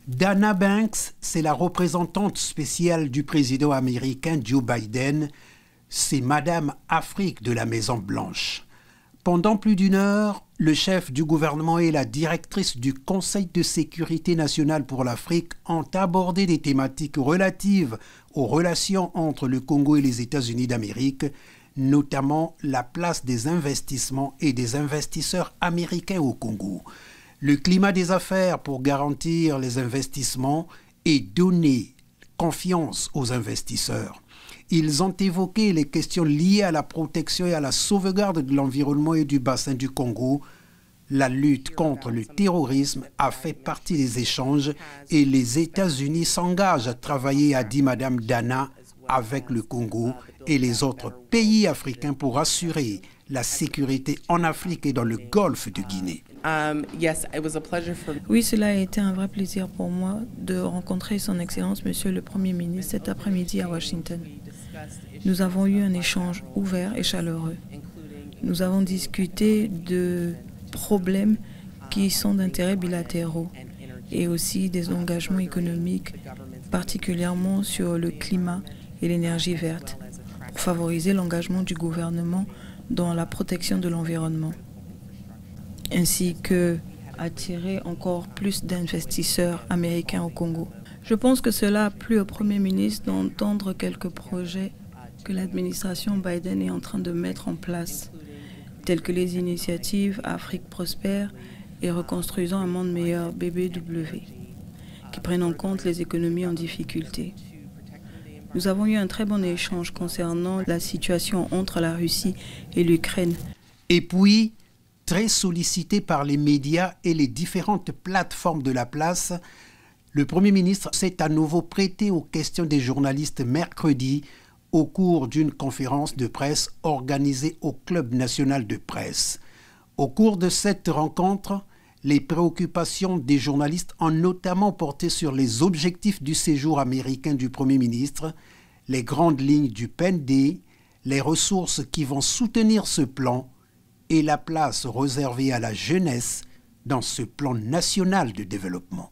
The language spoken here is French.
Dana Banks, c'est la représentante spéciale du président américain Joe Biden. C'est Madame Afrique de la Maison-Blanche. Pendant plus d'une heure, le chef du gouvernement et la directrice du Conseil de sécurité nationale pour l'Afrique ont abordé des thématiques relatives aux relations entre le Congo et les États-Unis d'Amérique, notamment la place des investissements et des investisseurs américains au Congo, le climat des affaires pour garantir les investissements et donner confiance aux investisseurs. Ils ont évoqué les questions liées à la protection et à la sauvegarde de l'environnement et du bassin du Congo. La lutte contre le terrorisme a fait partie des échanges et les États-Unis s'engagent à travailler, a dit Madame Dana, avec le Congo et les autres pays africains pour assurer la sécurité en Afrique et dans le golfe de Guinée. Oui, cela a été un vrai plaisir pour moi de rencontrer Son Excellence Monsieur le Premier ministre cet après-midi à Washington. Nous avons eu un échange ouvert et chaleureux. Nous avons discuté de problèmes qui sont d'intérêt bilatéraux et aussi des engagements économiques, particulièrement sur le climat et l'énergie verte, pour favoriser l'engagement du gouvernement dans la protection de l'environnement, ainsi que attirer encore plus d'investisseurs américains au Congo. Je pense que cela a plu au Premier ministre d'entendre quelques projets que l'administration Biden est en train de mettre en place, telles que les initiatives Afrique prospère et Reconstruisons un monde meilleur BBW, qui prennent en compte les économies en difficulté. Nous avons eu un très bon échange concernant la situation entre la Russie et l'Ukraine. Et puis, très sollicité par les médias et les différentes plateformes de la place, le Premier ministre s'est à nouveau prêté aux questions des journalistes mercredi au cours d'une conférence de presse organisée au Club national de presse. Au cours de cette rencontre, les préoccupations des journalistes ont notamment porté sur les objectifs du séjour américain du Premier ministre, les grandes lignes du PND, les ressources qui vont soutenir ce plan et la place réservée à la jeunesse dans ce plan national de développement.